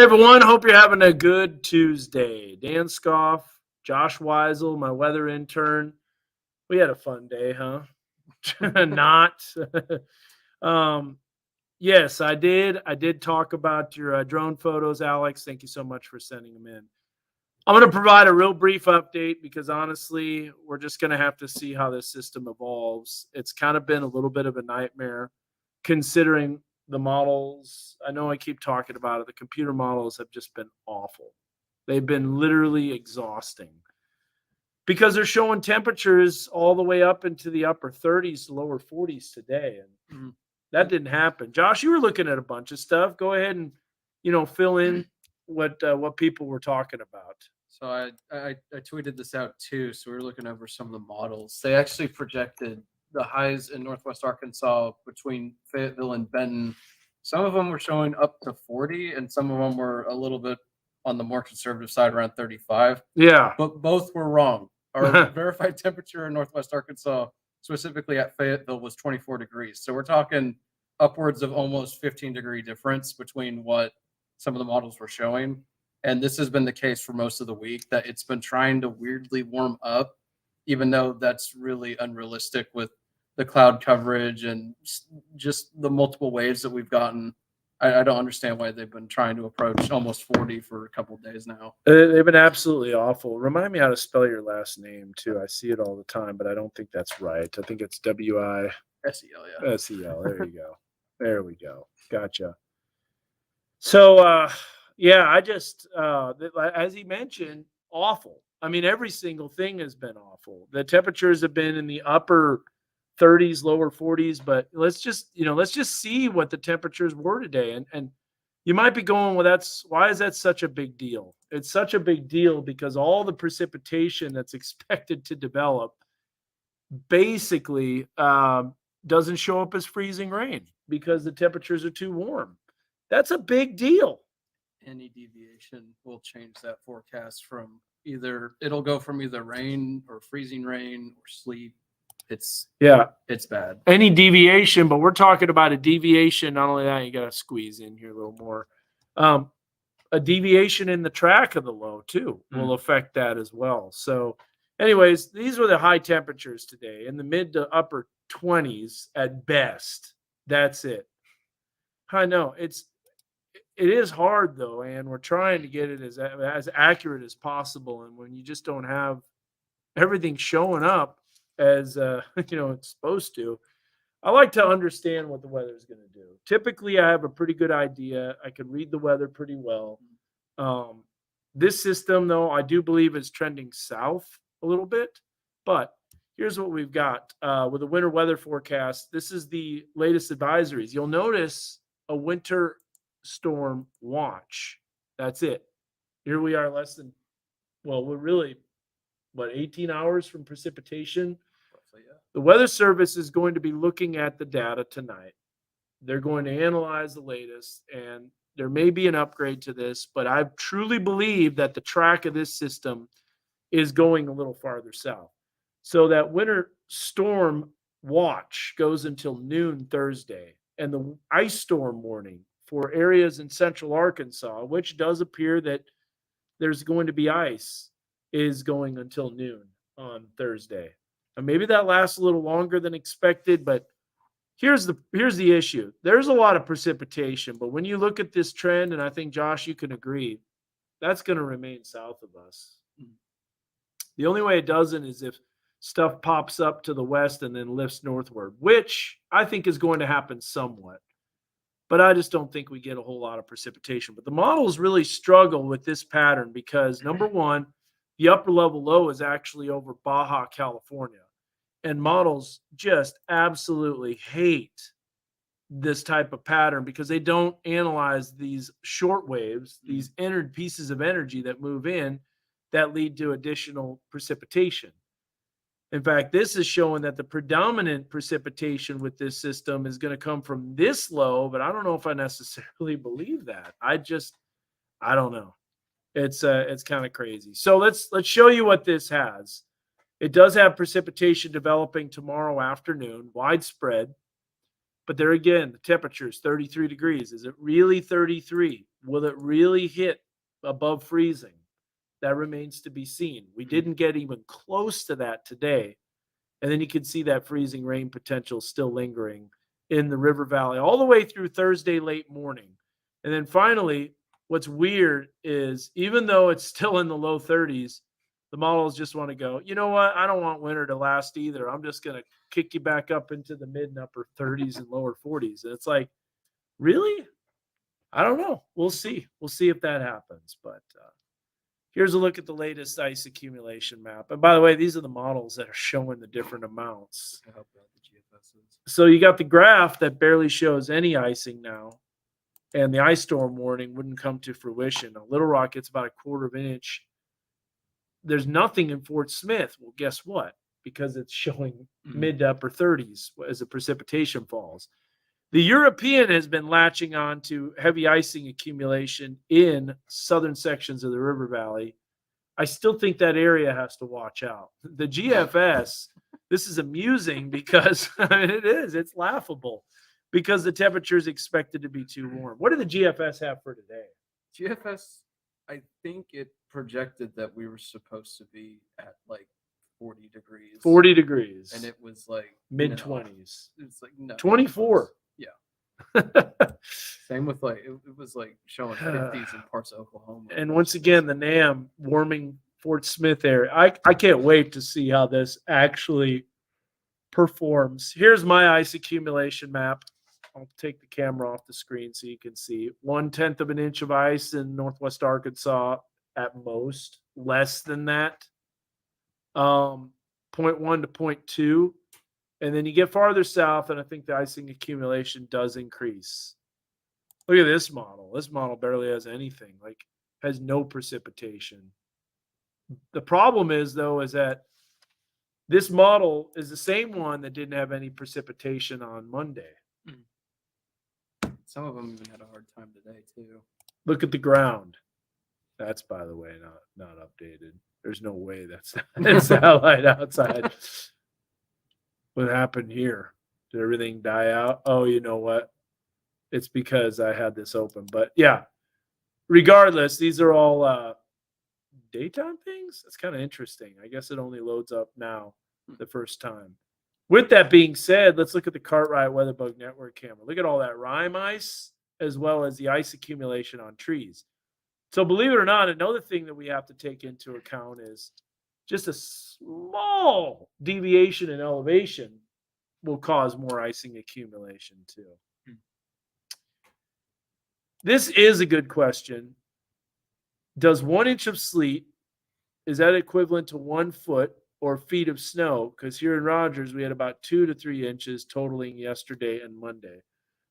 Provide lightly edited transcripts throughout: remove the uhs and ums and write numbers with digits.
Hey everyone, hope you're having a good Tuesday. Dan Scoff, Josh Weisel, my weather intern. We had a fun day, huh? Not. um, yes, I did. I did talk about your drone photos, Alex. Thank you so much for sending them in. I'm going to provide a real brief update because honestly, we're just going to have to see how this system evolves. It's kind of been a little bit of a nightmare considering the models. I know I keep talking about it. The computer models have just been awful. They've been literally exhausting because they're showing temperatures all the way up into the upper 30s to lower 40s today. And that didn't happen. Josh, you were looking at a bunch of stuff. Go ahead and, fill in what people were talking about. So I tweeted this out too. So we were looking over some of the models. They actually projected the highs in Northwest Arkansas between Fayetteville and Benton. Some of them were showing up to 40, and some of them were a little bit on the more conservative side, around 35. Yeah. But both were wrong. Our verified temperature in Northwest Arkansas, specifically at Fayetteville, was 24 degrees. So we're talking upwards of almost 15-degree difference between what some of the models were showing. And this has been the case for most of the week, that it's been trying to weirdly warm up, even though that's really unrealistic with the cloud coverage and just the multiple waves that we've gotten. I don't understand why they've been trying to approach almost 40 for a couple of days now. They've been absolutely awful. Remind me how to spell your last name too. I see it all the time, but I don't think that's right. I think it's W-I-S-E-L. SEL, yeah. There you go. There we go. Gotcha. So, yeah, I just, as he mentioned, awful. I mean, every single thing has been awful. The temperatures have been in the upper 30s, lower 40s, but let's just see what the temperatures were today. And you might be going, well, why is that such a big deal? It's such a big deal because all the precipitation that's expected to develop basically doesn't show up as freezing rain because the temperatures are too warm. That's a big deal. Any deviation will change that forecast from it'll go from either rain or freezing rain or sleet. It's bad. Any deviation, but we're talking about a deviation. Not only that, you got to squeeze in here a little more. A deviation in the track of the low too will affect that as well. So, anyways, these were the high temperatures today in the mid to upper 20s at best. That's it. I know it is hard though, and we're trying to get it as accurate as possible. And when you just don't have everything showing up as it's supposed to, I like to understand what the weather is going to do. Typically, I have a pretty good idea. I can read the weather pretty well. This system, though, I do believe is trending south a little bit. But here's what we've got with the winter weather forecast. This is the latest advisories. You'll notice a winter storm watch. That's it. Here we are we're really, 18 hours from precipitation. Roughly, yeah. The Weather Service is going to be looking at the data tonight. They're going to analyze the latest, and there may be an upgrade to this, but I truly believe that the track of this system is going a little farther south. So that winter storm watch goes until noon Thursday, and the ice storm warning for areas in central Arkansas, which does appear that there's going to be ice, is going until noon on Thursday. And maybe that lasts a little longer than expected, but here's the issue. There's a lot of precipitation, but when you look at this trend, and I think Josh, you can agree, that's going to remain south of us. The only way it doesn't is if stuff pops up to the west and then lifts northward, which I think is going to happen somewhat. But I just don't think we get a whole lot of precipitation. But the models really struggle with this pattern because, number one, the upper level low is actually over Baja, California. And models just absolutely hate this type of pattern because they don't analyze these short waves, these entered pieces of energy that move in that lead to additional precipitation. In fact, this is showing that the predominant precipitation with this system is going to come from this low, but I don't know if I necessarily believe that. I don't know. It's kind of crazy. So let's show you what this has. It does have precipitation developing tomorrow afternoon, widespread, But there again, the temperature is 33 degrees. Is it really 33? Will it really hit above freezing? That remains to be seen. We didn't get even close to that today. And then you can see that freezing rain potential still lingering in the river valley all the way through Thursday late morning. And then finally, what's weird is even though it's still in the low 30s, the models just want to go, you know what? I don't want winter to last either. I'm just going to kick you back up into the mid and upper 30s and lower 40s. And it's like, really? I don't know. We'll see. We'll see if that happens. But here's a look at the latest ice accumulation map. And by the way, these are the models that are showing the different amounts. I hope that the GFS is. So you got the graph that barely shows any icing now, and the ice storm warning wouldn't come to fruition. Now, Little Rock gets about a quarter of an inch. There's nothing in Fort Smith. Well, guess what? Because it's showing mid to upper 30s as the precipitation falls. The European has been latching on to heavy icing accumulation in southern sections of the river valley. I still think that area has to watch out. The GFS, this is amusing because I mean, it's laughable because the temperature is expected to be too warm. What did the GFS have for today? GFS, I think it projected that we were supposed to be at like 40 degrees. 40 degrees. And it was like mid no. 20s. It's like no. 24. Yeah. Same with like it was like showing 50s in parts of Oklahoma. And once again, the NAM warming Fort Smith area. I can't wait to see how this actually performs. Here's my ice accumulation map. I'll take the camera off the screen so you can see 1/10 of an inch of ice in northwest Arkansas at most, less than that. 0.1 to 0.2. And then you get farther south, and I think the icing accumulation does increase. Look at this model. This model barely has anything, like has no precipitation. The problem is, though, is that this model is the same one that didn't have any precipitation on Monday. Some of them even had a hard time today, too. Look at the ground. That's, by the way, not updated. There's no way that's satellite outside. What happened here? Did everything die out? Oh, you know what? It's because I had this open. But yeah, regardless, these are all daytime things. That's kind of interesting. I guess it only loads up now the first time. With that being said, let's look at the Cartwright WeatherBug Network camera. Look at all that rime ice as well as the ice accumulation on trees. So believe it or not, another thing that we have to take into account is just a small deviation in elevation will cause more icing accumulation too. This is a good question. Does 1 inch of sleet, is that equivalent to 1 foot or feet of snow? Because here in Rogers, we had about 2 to 3 inches totaling yesterday and Monday.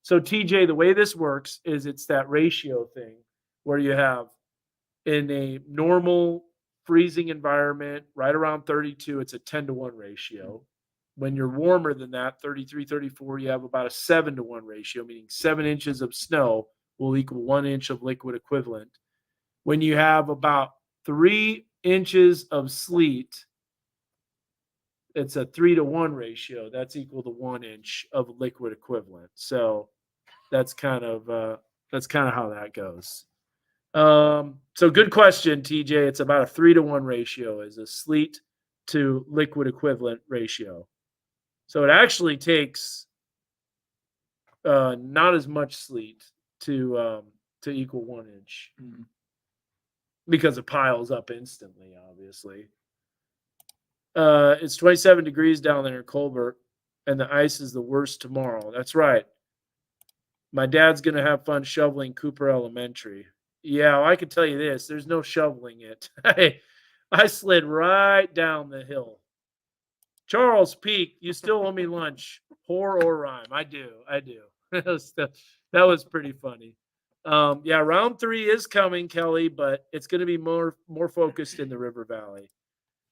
So TJ, the way this works is it's that ratio thing where you have in a normal freezing environment, right around 32, it's a 10-to-1 ratio. When you're warmer than that, 33, 34, you have about a 7-to-1 ratio, meaning 7 inches of snow will equal 1 inch of liquid equivalent. When you have about 3 inches of sleet, it's a 3-to-1 ratio. That's equal to 1 inch of liquid equivalent. So that's kind of how that goes. So good question, TJ. It's about a 3-to-1 ratio is a sleet to liquid equivalent ratio. So it actually takes not as much sleet to equal 1 inch because it piles up instantly, obviously. It's 27 degrees down there in Colbert, and the ice is the worst tomorrow. That's right. My dad's going to have fun shoveling Cooper Elementary. Yeah, well, I can tell you this. There's no shoveling it. I slid right down the hill. Charles Peak, you still owe me lunch. Whore or rhyme. I do. That was pretty funny. Yeah, round 3 is coming, Kelly, but it's going to be more focused in the River Valley.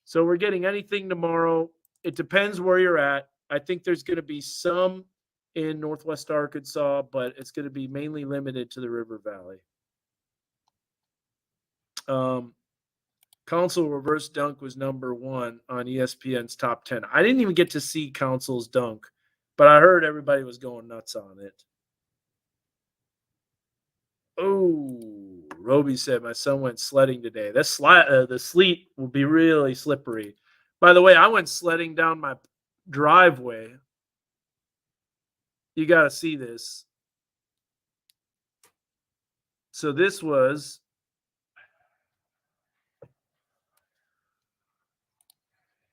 So we're getting anything tomorrow. It depends where you're at. I think there's going to be some in Northwest Arkansas, but it's going to be mainly limited to the River Valley. Council reverse dunk was number 1 on ESPN's top 10. I didn't even get to see Council's dunk. but I heard everybody was going nuts on it. Oh, Roby said my son went sledding today. The sleet will be really slippery. By the way, I went sledding down my driveway. You got to see this. So this was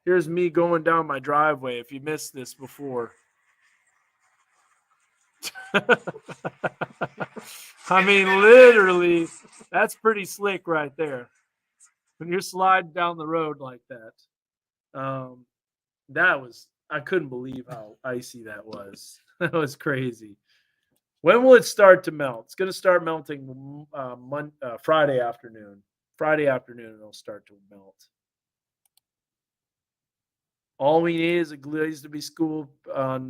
here's me going down my driveway. If you missed this before. I mean, literally, that's pretty slick right there. When you're sliding down the road like that. I couldn't believe how icy that was. That was crazy. When will it start to melt? It's going to start melting Friday afternoon. Friday afternoon, it'll start to melt. All we need is a glaze to be school on,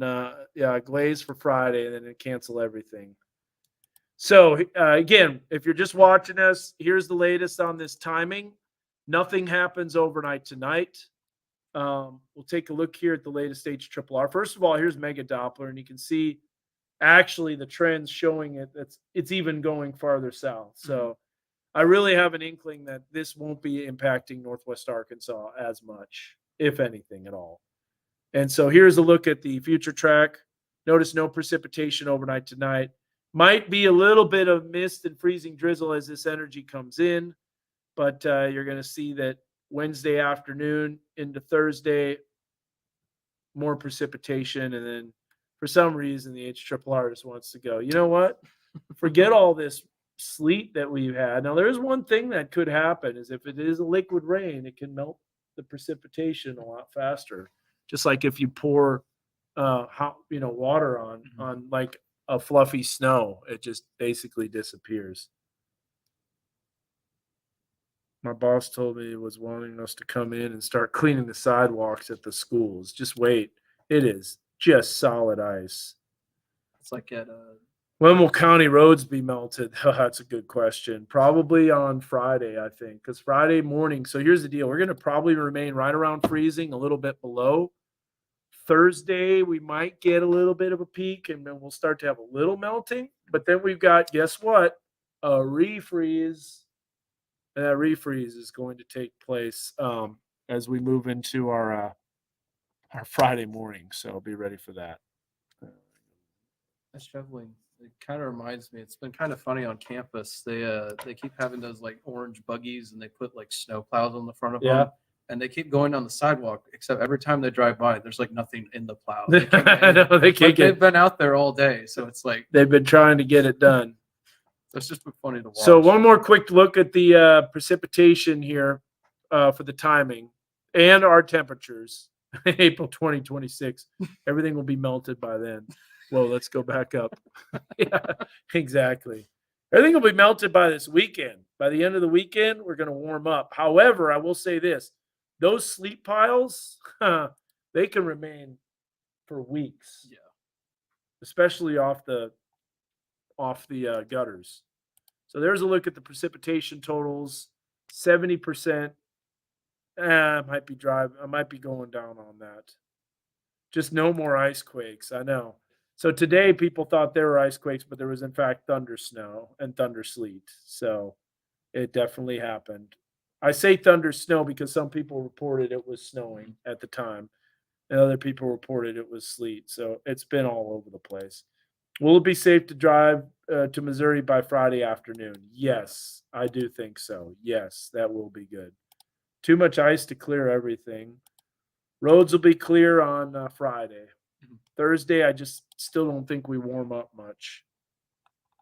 glaze for Friday, and then it cancel everything. So again, if you're just watching us, here's the latest on this timing. Nothing happens overnight tonight. We'll take a look here at the latest HRRR. First of all, here's Mega Doppler, and you can see actually the trends showing it. It's even going farther south. So I really have an inkling that this won't be impacting Northwest Arkansas as much, if anything at all. And so here's a look at the future track. Notice no precipitation overnight tonight. Might be a little bit of mist and freezing drizzle as this energy comes in, but you're going to see that Wednesday afternoon into Thursday, more precipitation. And then for some reason, the HRRR just wants to go, you know what? Forget all this sleet that we've had. Now, there's one thing that could happen is if it is a liquid rain, it can melt the precipitation a lot faster. Just like if you pour water on like a fluffy snow, it just basically disappears. My boss told me he was wanting us to come in and start cleaning the sidewalks at the schools. Just wait. It is just solid ice. It's like at when will county roads be melted? That's a good question. Probably on Friday, I think, because Friday morning. So here's the deal. We're going to probably remain right around freezing, a little bit below. Thursday, we might get a little bit of a peak, and then we'll start to have a little melting. But then we've got, guess what? A refreeze. And that refreeze is going to take place as we move into our Friday morning. So be ready for that. That's shoveling. It kind of reminds me. It's been kind of funny on campus. They keep having those like orange buggies, and they put like snow plows on the front of them. And they keep going on the sidewalk, except every time they drive by, there's like nothing in the plow. They can't they've been out there all day, so it's like they've been trying to get it done. It's just been funny to watch. So one more quick look at the precipitation here for the timing and our temperatures. April 2026. Everything will be melted by then. Whoa, let's go back up. Yeah, exactly. Everything will be melted by this weekend. By the end of the weekend, we're going to warm up. However, I will say this. Those sleep piles, they can remain for weeks. Yeah. Especially off the gutters. So there's a look at the precipitation totals. 70%. I might be going down on that. Just no more ice quakes. I know. So today people thought there were ice quakes, but there was in fact thunder snow and thunder sleet. So it definitely happened. I say thunder snow because some people reported it was snowing at the time, and other people reported it was sleet. So it's been all over the place. Will it be safe to drive to Missouri by Friday afternoon? Yes, I do think so. Yes, that will be good. Too much ice to clear everything. Roads will be clear on Friday. Thursday, I just still don't think we warm up much.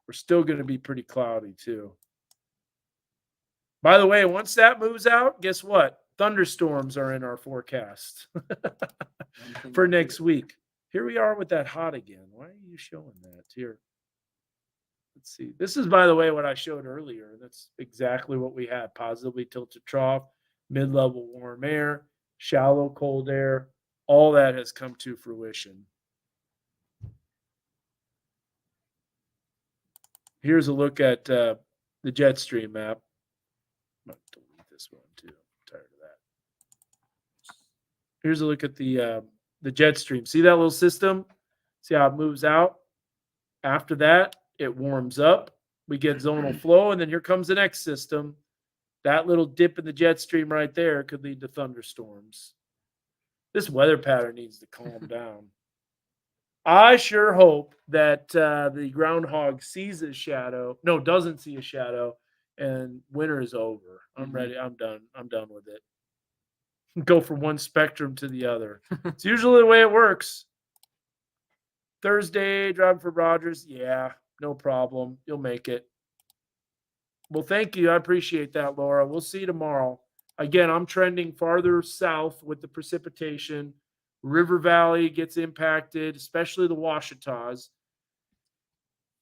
We're still going to be pretty cloudy too. By the way, once that moves out, guess what? Thunderstorms are in our forecast for next week. Here we are with that hot again. Why are you showing that here? Let's see. This is, by the way, what I showed earlier. That's exactly what we had. Positively tilted trough, mid-level warm air, shallow cold air. All that has come to fruition. Here's a look at the jet stream map. I'm going to delete this one too. I'm tired of that. Here's a look at the jet stream. See that little system? See how it moves out? After that, it warms up. We get zonal flow, and then here comes the next system. That little dip in the jet stream right there could lead to thunderstorms. This weather pattern needs to calm down. I sure hope that the groundhog sees a shadow. No, doesn't see a shadow, and winter is over. I'm Mhm. ready. I'm done. I'm done with it. Go from one spectrum to the other. It's usually the way it works. Thursday, driving for Rogers. Yeah, no problem. You'll make it. Well, thank you. I appreciate that, Laura. We'll see you tomorrow. Again, I'm trending farther south with the precipitation. River Valley gets impacted, especially the Washitas.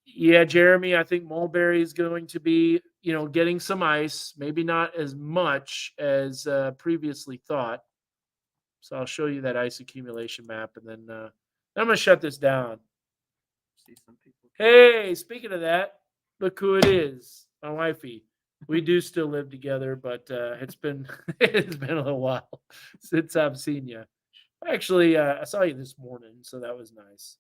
Yeah, Jeremy, I think Mulberry is going to be, getting some ice, maybe not as much as previously thought. So I'll show you that ice accumulation map, and then I'm going to shut this down. See some people. Hey, speaking of that, look who it is. My wifey. We do still live together, but it's been it's been a little while since I've seen you. Actually, I saw you this morning, so that was nice.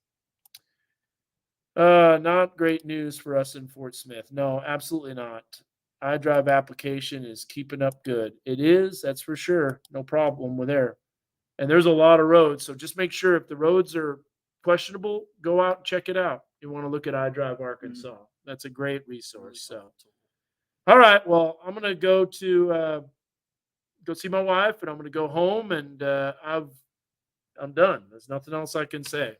Not great news for us in Fort Smith. No, absolutely not. iDrive application is keeping up good. It is, that's for sure. No problem with there. And there's a lot of roads, so just make sure if the roads are questionable, go out and check it out. You want to look at iDrive Arkansas. That's a great resource. So, all right. Well, I'm gonna go to go see my wife, and I'm gonna go home, and I'm done. There's nothing else I can say.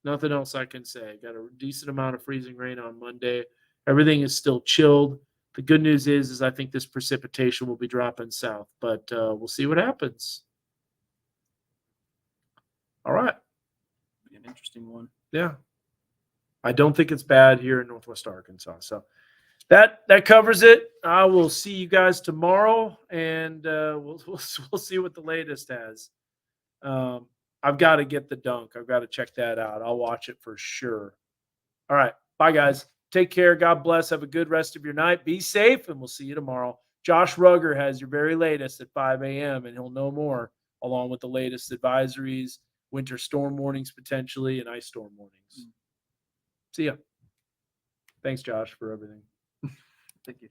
Nothing else I can say. Got a decent amount of freezing rain on Monday. Everything is still chilled. The good news is I think this precipitation will be dropping south, but we'll see what happens. All right. Be an interesting one. Yeah. I don't think it's bad here in Northwest Arkansas. So that covers it. I will see you guys tomorrow, and we'll see what the latest has. I've got to get the dunk. I've got to check that out. I'll watch it for sure. All right. Bye, guys. Take care. God bless. Have a good rest of your night. Be safe, and we'll see you tomorrow. Josh Rugger has your very latest at 5 a.m., and he'll know more, along with the latest advisories, winter storm warnings potentially, and ice storm warnings. See ya. Thanks, Josh, for everything. Thank you.